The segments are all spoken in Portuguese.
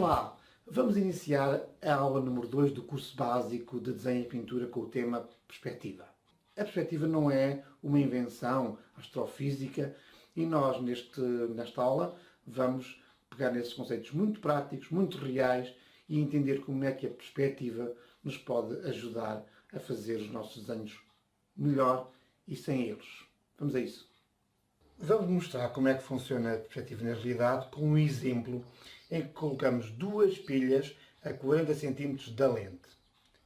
Olá, vamos iniciar a aula número 2 do curso básico de desenho e pintura com o tema perspectiva. A perspectiva não é uma invenção astrofísica e nós nesta aula vamos pegar nesses conceitos muito práticos, muito reais e entender como é que a perspectiva nos pode ajudar a fazer os nossos desenhos melhor e sem erros. Vamos a isso. Vamos mostrar como é que funciona a perspectiva na realidade com um exemplo em que colocamos duas pilhas a 40 cm da lente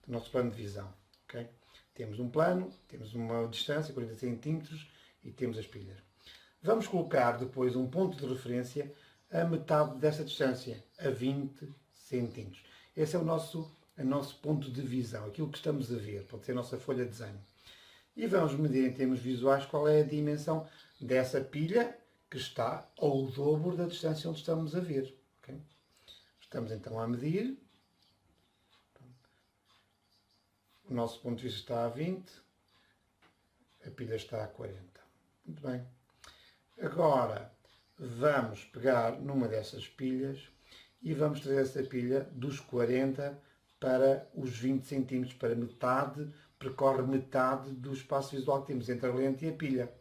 do nosso plano de visão. Okay? Temos um plano, temos uma distância, 40 cm, e temos as pilhas. Vamos colocar depois um ponto de referência a metade dessa distância, a 20 cm. Esse é o nosso ponto de visão, aquilo que estamos a ver, pode ser a nossa folha de desenho. E vamos medir em termos visuais qual é a dimensão dessa pilha que está ao dobro da distância onde estamos a ver. Okay? Estamos então a medir. O nosso ponto de vista está a 20, a pilha está a 40. Muito bem. Agora vamos pegar numa dessas pilhas e vamos trazer essa pilha dos 40 para os 20 cm, para metade, percorre metade do espaço visual que temos entre a lente e a pilha.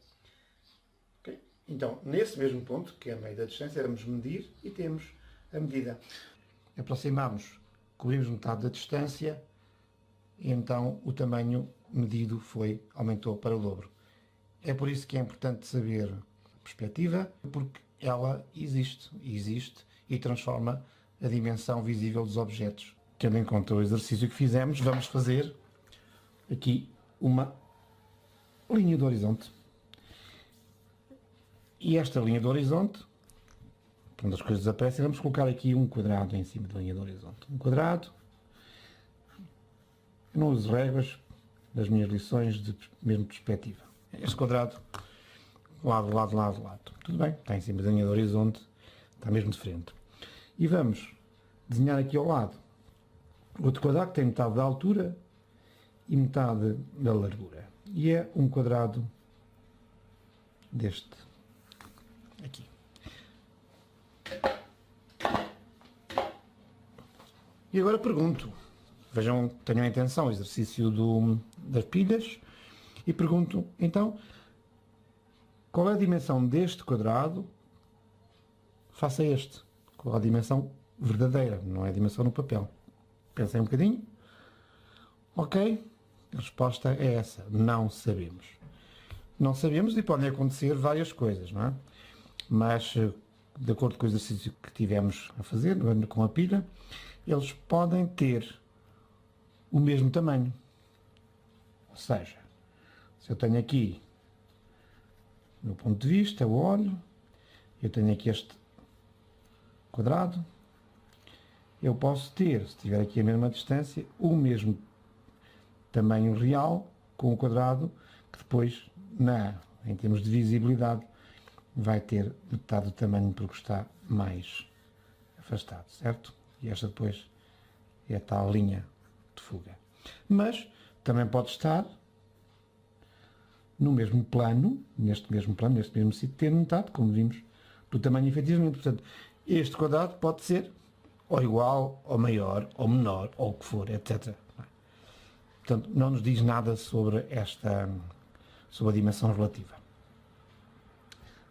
Okay? Então, nesse mesmo ponto, que é a meio da distância, vamos medir e temos a medida. Aproximamos, cobrimos metade da distância e então o tamanho medido aumentou para o dobro. É por isso que é importante saber a perspectiva, porque ela existe e transforma a dimensão visível dos objetos. Tendo em conta o exercício que fizemos, vamos fazer aqui uma linha de horizonte. E esta linha de horizonte, quando as coisas aparecem, vamos colocar aqui um quadrado em cima da linha de horizonte. Um quadrado. Eu não uso réguas das minhas lições de mesmo perspectiva. Este quadrado, lado, lado, lado, lado. Tudo bem, está em cima da linha de horizonte, está mesmo de frente. E vamos desenhar aqui ao lado outro quadrado que tem metade da altura e metade da largura. E é um quadrado deste aqui. E agora pergunto, vejam, tenham a intenção, o exercício das pilhas, e pergunto, então, qual é a dimensão deste quadrado face a este? Qual é a dimensão verdadeira, não é a dimensão no papel? Pensem um bocadinho. Ok, a resposta é essa, não sabemos. Não sabemos e podem acontecer várias coisas, não é? Mas, de acordo com o exercício que tivemos a fazer com a pilha, eles podem ter o mesmo tamanho. Ou seja, se eu tenho aqui, do meu ponto de vista, eu olho, eu tenho aqui este quadrado, eu posso ter, se tiver aqui a mesma distância, o mesmo tamanho real com o quadrado, que depois, em termos de visibilidade, vai ter metade do tamanho porque está mais afastado, certo? E esta depois é a tal linha de fuga. Mas também pode estar no mesmo plano, neste mesmo sítio, ter metade, como vimos, do tamanho efetivamente. Portanto, este quadrado pode ser ou igual, ou maior, ou menor, ou o que for, etc. Portanto, não nos diz nada sobre sobre a dimensão relativa.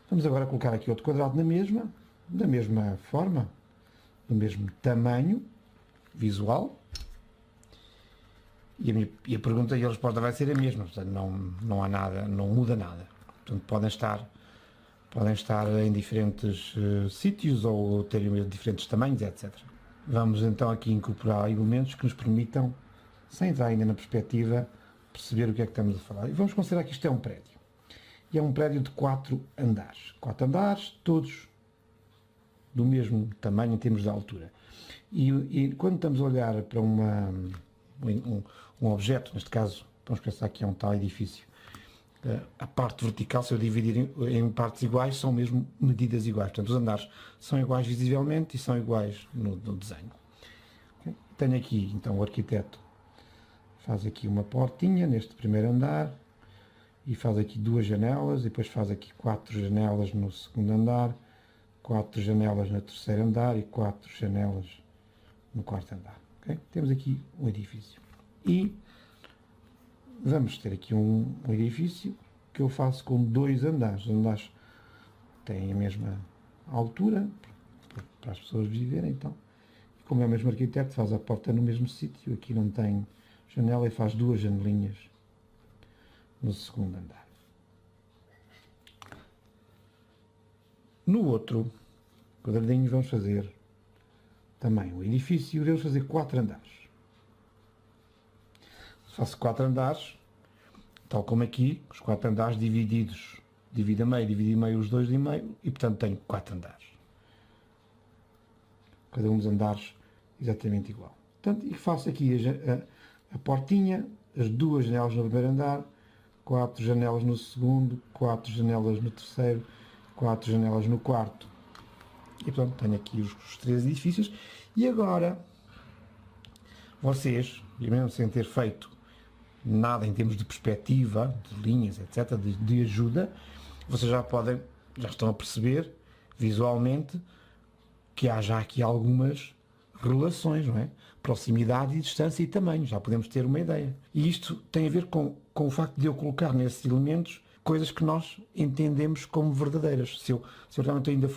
Vamos agora colocar aqui outro quadrado da mesma forma, do mesmo tamanho visual. E a pergunta e a resposta vai ser a mesma, portanto, não há nada, não muda nada. Portanto, podem estar em diferentes sítios ou terem diferentes tamanhos, etc. Vamos então aqui incorporar elementos que nos permitam, sem entrar ainda na perspectiva, perceber o que é que estamos a falar. E vamos considerar que isto é um prédio. E é um prédio de 4 andares. 4 andares, todos do mesmo tamanho em termos de altura. E quando estamos a olhar para um objeto, neste caso, vamos pensar que é um tal edifício, a parte vertical, se eu dividir em partes iguais, são mesmo medidas iguais. Portanto, os andares são iguais visivelmente e são iguais no desenho. Okay? Tenho aqui, então, o arquiteto faz aqui uma portinha neste primeiro andar e faz aqui 2 janelas, e depois faz aqui 4 janelas no segundo andar, 4 janelas no terceiro andar e 4 janelas no quarto andar. Okay? Temos aqui um edifício. E vamos ter aqui um edifício que eu faço com 2 andares. Os andares têm a mesma altura para as pessoas viverem, então. Como é o mesmo arquiteto, faz a porta no mesmo sítio. Aqui não tem janela e faz 2 janelinhas no segundo andar. No outro quadradinho vamos fazer também o edifício, devemos fazer 4 andares. Faço 4 andares, tal como aqui, os 4 andares divididos, divide a meio os 2 e meio, e portanto tenho 4 andares. Cada um dos andares exatamente igual. Portanto, e faço aqui a portinha, as 2 janelas no primeiro andar, 4 janelas no segundo, 4 janelas no terceiro, 4 janelas no quarto. E pronto, tenho aqui os 3 edifícios. E agora, vocês, mesmo sem ter feito nada em termos de perspectiva, de linhas, etc., de ajuda, vocês já estão a perceber visualmente que há já aqui algumas relações, não é? Proximidade e distância e tamanho, já podemos ter uma ideia. E isto tem a ver com o facto de eu colocar nesses elementos coisas que nós entendemos como verdadeiras. Se eu realmente ainda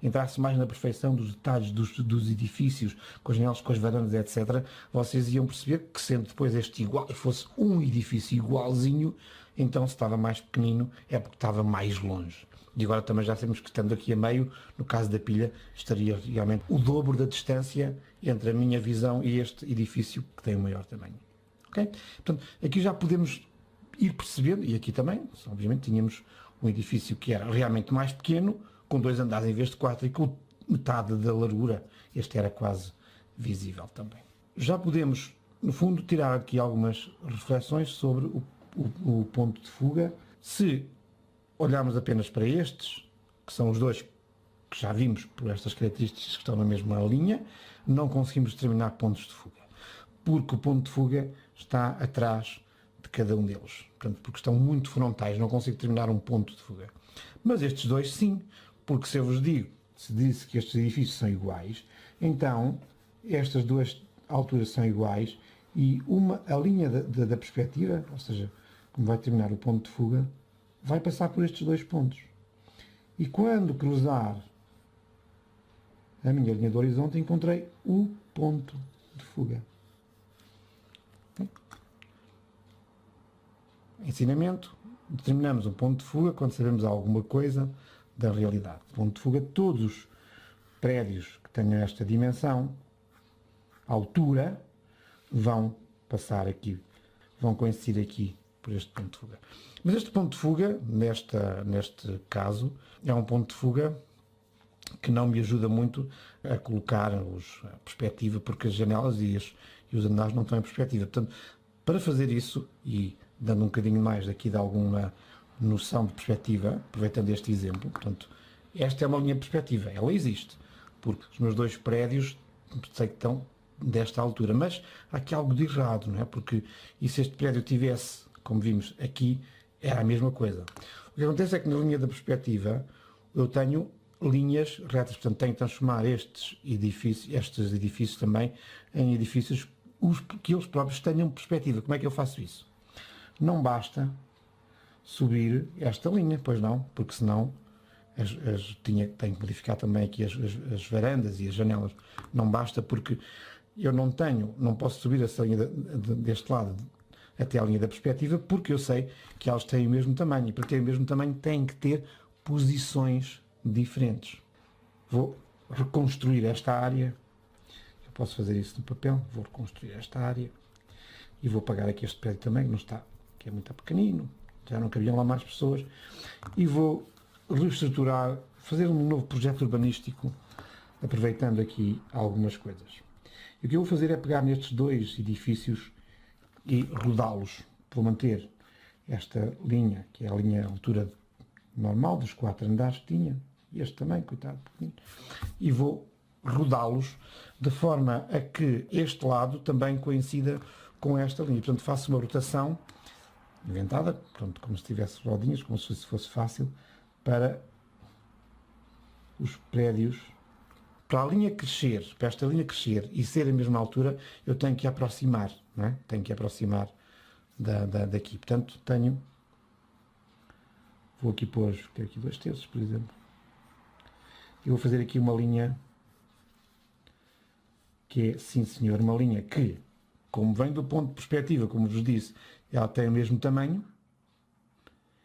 entrasse mais na perfeição dos detalhes dos edifícios, com as janelas, com as varandas, etc., vocês iam perceber que sendo depois este igual, fosse um edifício igualzinho, então se estava mais pequenino é porque estava mais longe. E agora também já sabemos que estando aqui a meio, no caso da pilha, estaria realmente o dobro da distância entre a minha visão e este edifício que tem o maior tamanho. Ok? Portanto, aqui já podemos ir percebendo, e aqui também, obviamente, tínhamos um edifício que era realmente mais pequeno, com 2 andares em vez de 4 e com metade da largura. Este era quase visível também. Já podemos, no fundo, tirar aqui algumas reflexões sobre o ponto de fuga. Se olharmos apenas para estes, que são os 2 que já vimos por estas características que estão na mesma linha, não conseguimos determinar pontos de fuga, porque o ponto de fuga está atrás de cada um deles. Portanto, porque estão muito frontais, não consigo determinar um ponto de fuga. Mas estes 2 sim, porque se eu vos digo, se disse que estes edifícios são iguais, então estas 2 alturas são iguais e a linha da perspectiva, ou seja, como vai terminar o ponto de fuga, vai passar por estes 2 pontos. E quando cruzar a minha linha do horizonte, encontrei o ponto de fuga. Ensinamento: determinamos um ponto de fuga quando sabemos alguma coisa da realidade. Ponto de fuga: todos os prédios que tenham esta dimensão, altura, vão passar aqui, vão coincidir aqui por este ponto de fuga. Mas este ponto de fuga, neste caso, é um ponto de fuga que não me ajuda muito a colocar a perspectiva, porque as janelas e os andares não estão em perspectiva. Portanto, para fazer isso, e dando um bocadinho mais aqui de alguma noção de perspectiva, aproveitando este exemplo, portanto, esta é uma linha de perspectiva, ela existe, porque os meus 2 prédios sei que estão desta altura, mas há aqui algo de errado, não é? Porque e se este prédio tivesse, como vimos aqui, era a mesma coisa. O que acontece é que na linha da perspectiva eu tenho linhas retas, portanto tenho que transformar estes edifícios também em edifícios que eles próprios tenham perspectiva. Como é que eu faço isso? Não basta subir esta linha, pois não, porque senão tenho que modificar também aqui as varandas e as janelas. Não basta, porque eu não posso subir essa linha deste lado até a linha da perspectiva, porque eu sei que elas têm o mesmo tamanho, e para ter o mesmo tamanho têm que ter posições diferentes. Vou reconstruir esta área, eu posso fazer isso no papel, vou reconstruir esta área e vou apagar aqui este prédio também, que não está, que é muito pequenino, já não cabiam lá mais pessoas, e vou reestruturar, fazer um novo projeto urbanístico, aproveitando aqui algumas coisas. E o que eu vou fazer é pegar nestes 2 edifícios e rodá-los. Vou manter esta linha, que é a linha altura normal dos 4 andares que tinha, e este também, coitado, pequenino, e vou rodá-los de forma a que este lado também coincida com esta linha. Portanto, faço uma rotação inventada, portanto, como se tivesse rodinhas, como se fosse fácil, para os prédios para a linha crescer, para esta linha crescer e ser a mesma altura, eu tenho que aproximar, não é? Tenho que aproximar daqui. Portanto, vou aqui pôr, tenho aqui 2/3, por exemplo. Eu vou fazer aqui uma linha que é, sim senhor, uma linha que, como vem do ponto de perspectiva, como vos disse, ela tem o mesmo tamanho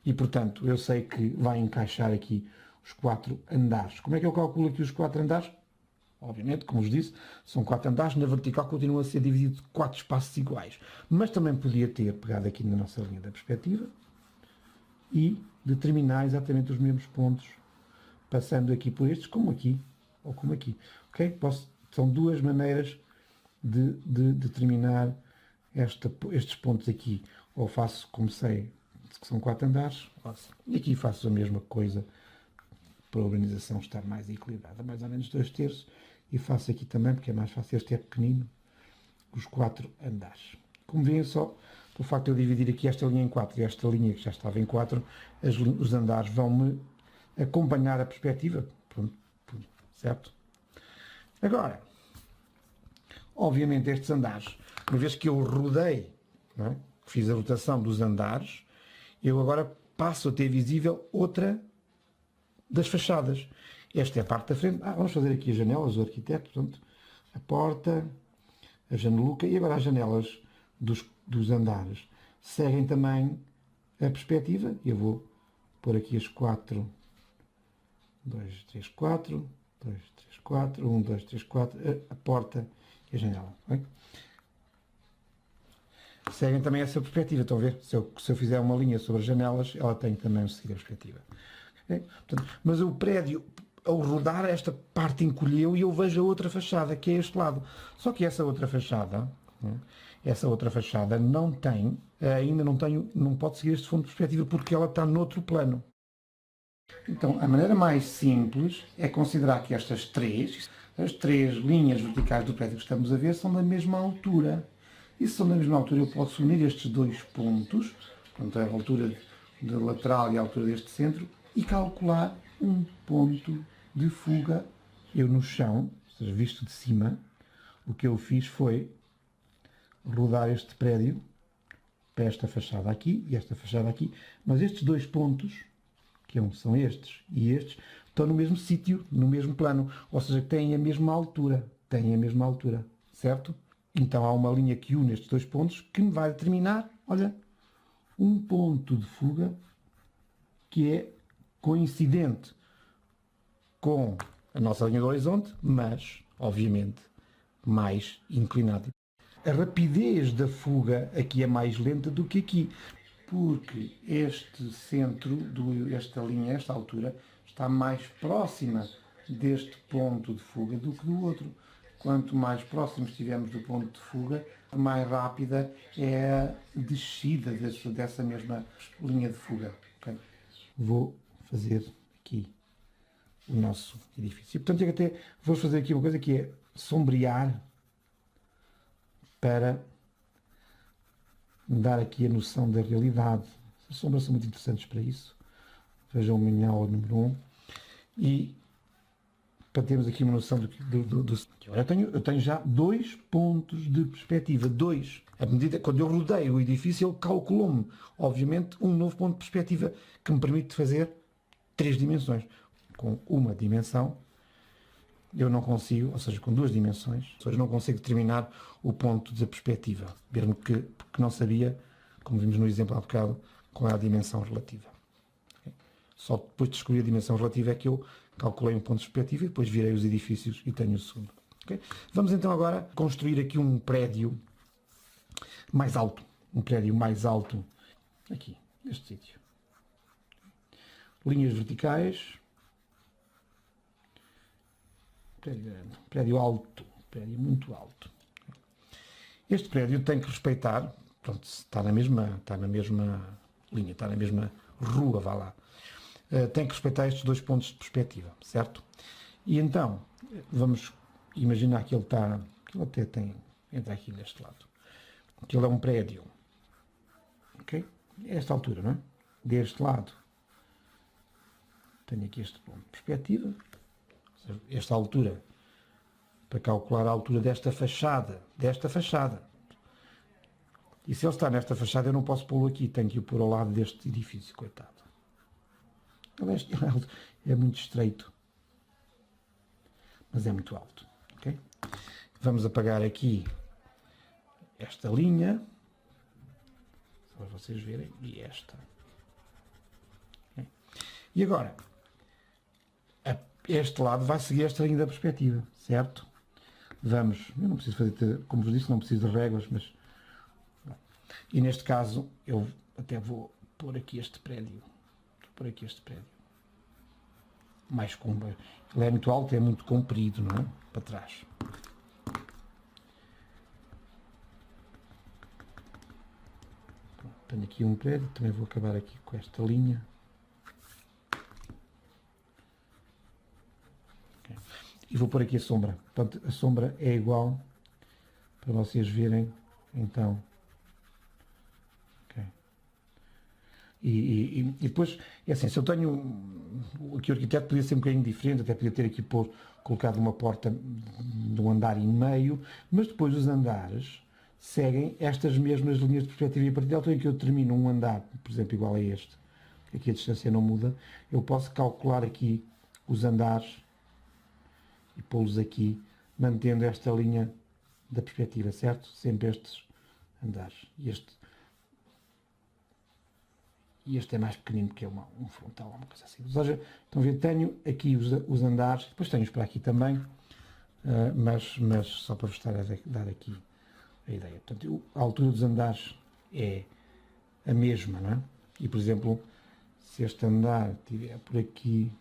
e, portanto, eu sei que vai encaixar aqui os 4 andares. Como é que eu calculo aqui os 4 andares? Obviamente, como vos disse, são 4 andares, na vertical continua a ser dividido de 4 espaços iguais. Mas também podia ter pegado aqui na nossa linha da perspectiva e determinar exatamente os mesmos pontos, passando aqui por estes, como aqui, ou como aqui. Ok? São duas maneiras de determinar estes pontos aqui. Ou faço, como sei, que são 4 andares, e aqui faço a mesma coisa para a organização estar mais equilibrada, mais ou menos 2/3, e faço aqui também, porque é mais fácil, este é pequenino, os 4 andares. Como veem só, pelo facto de eu dividir aqui esta linha em 4 e esta linha que já estava em 4, os andares vão-me acompanhar a perspectiva, pronto, certo? Agora, obviamente estes andares, uma vez que eu rodei, não é? Fiz a rotação dos andares, eu agora passo a ter visível outra das fachadas. Esta é a parte da frente. Vamos fazer aqui as janelas do arquiteto, portanto, a porta, a janeluca e agora as janelas dos andares. Seguem também a perspectiva. Eu vou pôr aqui as 4, 2, 3, 4, 2, 3, 4, 1, 2, 3, 4, a porta e a janela. Bem? Seguem também essa perspectiva, estão a ver? Se eu fizer uma linha sobre as janelas, ela tem também de seguir a perspectiva. Okay? Portanto, mas o prédio, ao rodar, esta parte encolheu e eu vejo a outra fachada, que é este lado. Só que essa outra fachada não tem, ainda não pode seguir este fundo de perspectiva porque ela está noutro plano. Então, a maneira mais simples é considerar que as três linhas verticais do prédio que estamos a ver são da mesma altura. E se são da mesma altura, eu posso unir estes dois pontos, portanto, a altura da lateral e a altura deste centro, e calcular um ponto de fuga. Eu no chão, ou seja, visto de cima, o que eu fiz foi rodar este prédio para esta fachada aqui e esta fachada aqui, mas estes dois pontos, que são estes e estes, estão no mesmo sítio, no mesmo plano, ou seja, têm a mesma altura, certo? Então há uma linha que une estes dois pontos que me vai determinar, olha, um ponto de fuga que é coincidente com a nossa linha do horizonte, mas, obviamente, mais inclinado. A rapidez da fuga aqui é mais lenta do que aqui, porque este centro, esta linha, esta altura, está mais próxima deste ponto de fuga do que do outro. Quanto mais próximos estivermos do ponto de fuga, mais rápida é a descida dessa mesma linha de fuga. Okay? Vou fazer aqui o nosso edifício. E, portanto, eu até vou fazer aqui uma coisa que é sombrear para dar aqui a noção da realidade. As sombras são muito interessantes para isso. Vejam o minha aula número 1. E para termos aqui uma noção do... Agora eu tenho já 2 pontos de perspectiva. 2. À medida, quando eu rodei o edifício, ele calculou-me, obviamente, um novo ponto de perspectiva que me permite fazer 3 dimensões. Com uma dimensão, eu não consigo, ou seja, com 2 dimensões, eu não consigo determinar o ponto da perspectiva, mesmo porque não sabia, como vimos no exemplo há bocado, qual é a dimensão relativa. Okay? Só depois de descobrir a dimensão relativa é que eu calculei um ponto de perspectiva e depois virei os edifícios e tenho o segundo. Okay? Vamos então agora construir aqui um prédio mais alto. Um prédio mais alto aqui, neste sítio. Linhas verticais. Prédio grande. Prédio alto. Prédio muito alto. Este prédio tem que respeitar, pronto, está na mesma linha, está na mesma rua, vá lá. Tem que respeitar estes 2 pontos de perspectiva, certo? E então, vamos imaginar que ele até tem, entra aqui deste lado, que ele é um prédio, ok? Esta altura, não é? Deste lado, tenho aqui este ponto de perspectiva, ou seja, esta altura para calcular a altura desta fachada. E se ele está nesta fachada, eu não posso pô-lo aqui, tenho que o pôr ao lado deste edifício, coitado. É muito estreito, mas é muito alto. Okay? Vamos apagar aqui esta linha, só para vocês verem, e esta. Okay? E agora, este lado vai seguir esta linha da perspectiva, certo? Vamos, eu não preciso fazer, como vos disse, não preciso de réguas, mas... E neste caso, eu até vou pôr aqui este prédio. Mais comprido. Ele é muito alto, é muito comprido, não é? Para trás. Tenho aqui um prédio, também vou acabar aqui com esta linha. Okay. E vou pôr aqui a sombra. Portanto, a sombra é igual, para vocês verem, então. Okay. E depois, é assim, se eu tenho... Aqui o arquiteto podia ser um bocadinho diferente, até podia ter aqui colocado uma porta de um andar e meio, mas depois os andares seguem estas mesmas linhas de perspectiva, e a partir da altura em que eu termino um andar, por exemplo, igual a este, aqui a distância não muda, eu posso calcular aqui os andares e pô-los aqui, mantendo esta linha da perspectiva, certo? Sempre estes andares. E este é mais pequenino porque é um frontal, uma coisa assim. Ou seja, estão a ver, tenho aqui os andares, depois tenho-os para aqui também, mas só para vos estar a dar aqui a ideia. Portanto, a altura dos andares é a mesma, não é? E, por exemplo, se este andar estiver por aqui,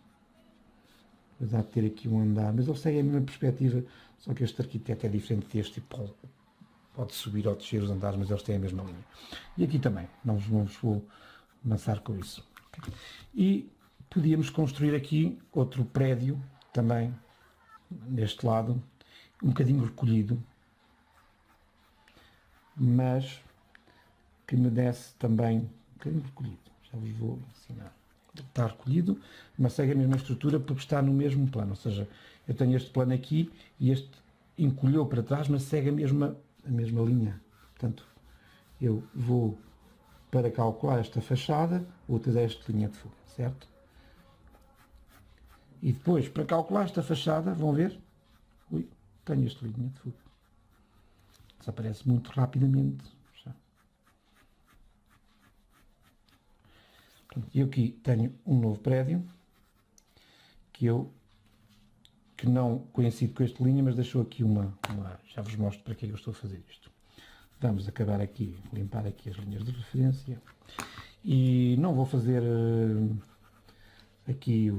apesar de ter aqui um andar, mas ele segue a mesma perspectiva, só que este arquiteto é diferente deste e pode subir ou descer os andares, mas eles têm a mesma linha. E aqui também, não vos vou amassar com isso. E podíamos construir aqui outro prédio, também, deste lado, um bocadinho recolhido, mas que me desse também um bocadinho recolhido. Já vos vou ensinar. Está recolhido, mas segue a mesma estrutura porque está no mesmo plano. Ou seja, eu tenho este plano aqui e este encolheu para trás, mas segue a mesma linha. Portanto, eu vou, para calcular esta fachada, vou utilizar esta linha de fuga, certo? E depois, para calcular esta fachada, vão ver, tenho esta linha de fuga. Desaparece muito rapidamente. E aqui tenho um novo prédio que não coincide com esta linha, mas deixou aqui já vos mostro para que é que eu estou a fazer isto. Vamos acabar aqui, limpar aqui as linhas de referência e não vou fazer aqui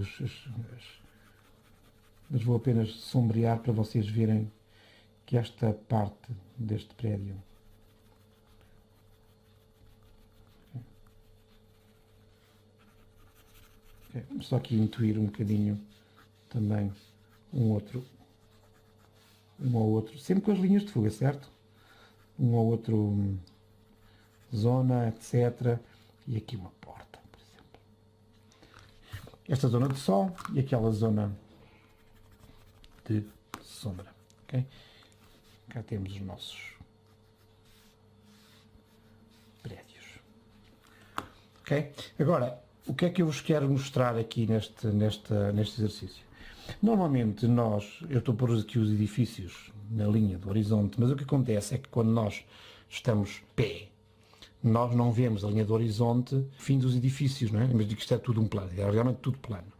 mas vou apenas sombrear para vocês verem que esta parte deste prédio só aqui intuir um bocadinho também um ou outro, sempre com as linhas de fuga, certo? Um ou outro zona, etc. E aqui uma porta, por exemplo. Esta zona de sol e aquela zona de sombra. Okay? Cá temos os nossos prédios. Ok? Agora, o que é que eu vos quero mostrar aqui neste exercício? Normalmente eu estou a pôr aqui os edifícios na linha do horizonte, mas o que acontece é que quando nós estamos de pé, nós não vemos a linha do horizonte, fim dos edifícios, não é? Mas digo que isto é tudo um plano, é realmente tudo plano.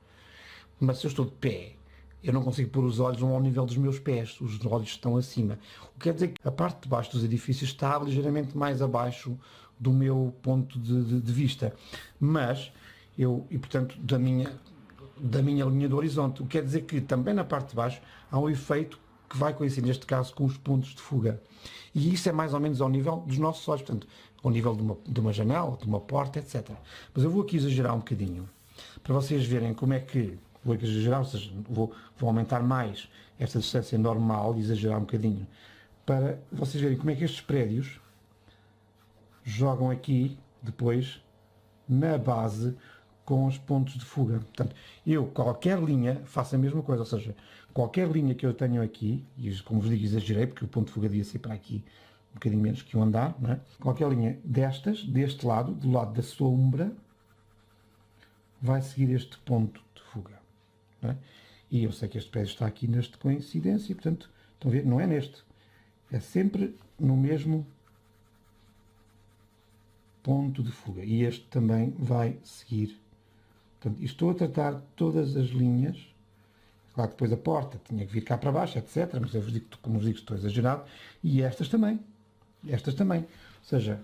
Mas se eu estou de pé, eu não consigo pôr os olhos ao nível dos meus pés, os olhos estão acima. O que quer dizer que a parte de baixo dos edifícios está ligeiramente mais abaixo do meu ponto de vista. Mas e portanto, da minha linha do horizonte. O que quer dizer que também na parte de baixo há um efeito que vai coincidir, neste caso, com os pontos de fuga. E isso é mais ou menos ao nível dos nossos olhos, portanto, ao nível de uma janela, de uma porta, etc. Mas eu vou aqui exagerar um bocadinho, para vocês verem como é que, vou aqui exagerar, ou seja, vou aumentar mais esta distância normal e exagerar um bocadinho, para vocês verem como é que estes prédios jogam aqui, depois, na base, com os pontos de fuga. Portanto, eu, qualquer linha, faço a mesma coisa, ou seja, qualquer linha que eu tenho aqui, e como vos digo, exagerei, porque o ponto de fuga devia ser para aqui, um bocadinho menos que um andar, não é? Qualquer linha destas, deste lado, do lado da sombra, vai seguir este ponto de fuga, não é? E eu sei que este pé está aqui neste coincidência, portanto, estão a ver, não é neste, é sempre no mesmo ponto de fuga. E este também vai seguir. Portanto, estou a tratar todas as linhas. Claro que depois a porta tinha que vir cá para baixo, etc. Mas eu vos digo, como vos digo, estou exagerado. E estas também. Estas também. Ou seja,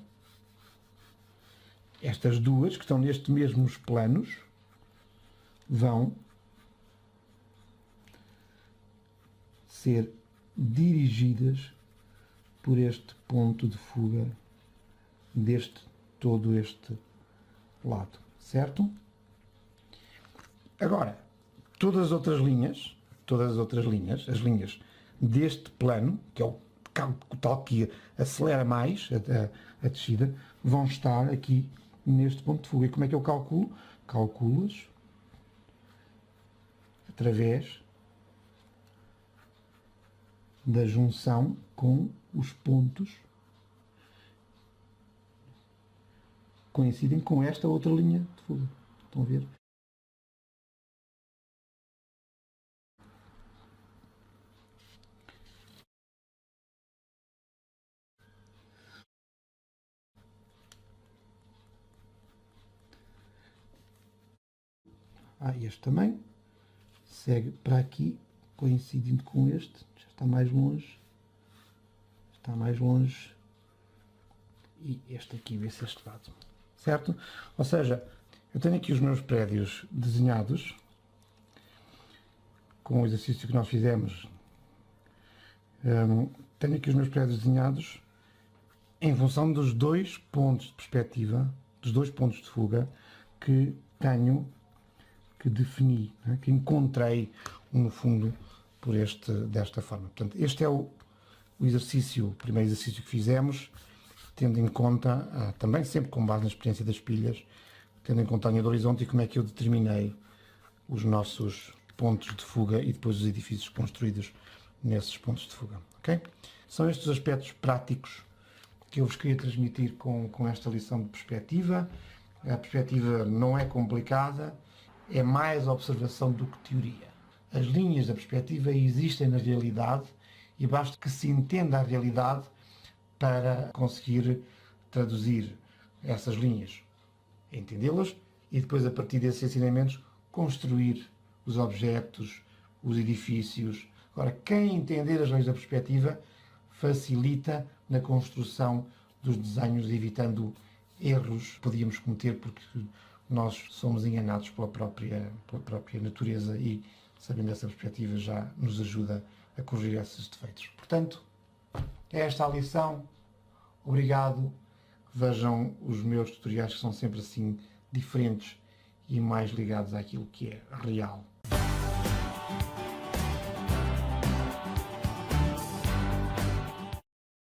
estas duas que estão nestes mesmos planos vão ser dirigidas por este ponto de fuga deste todo este lado, certo? Agora, todas as outras linhas, as linhas deste plano, que é o tal que acelera mais a descida, vão estar aqui neste ponto de fuga. E como é que eu calculo? Calculo-as através da junção com os pontos que coincidem com esta outra linha de fuga. Estão a ver? Este também segue para aqui, coincidindo com este, já está mais longe, e este aqui vê-se este lado, certo? Ou seja, eu tenho aqui os meus prédios desenhados, com o exercício que nós fizemos, tenho aqui os meus prédios desenhados em função dos dois pontos de perspectiva, dos dois pontos de fuga que tenho, que defini, né, que encontrei no fundo desta forma. Portanto, este é o primeiro exercício que fizemos, tendo em conta, também sempre com base na experiência das pilhas, tendo em conta a linha do horizonte e como é que eu determinei os nossos pontos de fuga e depois os edifícios construídos nesses pontos de fuga. Okay? São estes os aspectos práticos que eu vos queria transmitir com esta lição de perspectiva. A perspectiva não é complicada, é mais observação do que teoria. As linhas da perspectiva existem na realidade e basta que se entenda a realidade para conseguir traduzir essas linhas, entendê-las e depois, a partir desses ensinamentos, construir os objetos, os edifícios. Agora, quem entender as leis da perspectiva facilita na construção dos desenhos, evitando erros que podíamos cometer porque nós somos enganados pela própria natureza e, sabendo essa perspectiva, já nos ajuda a corrigir esses defeitos. Portanto, é esta a lição. Obrigado. Vejam os meus tutoriais, que são sempre assim diferentes e mais ligados àquilo que é real.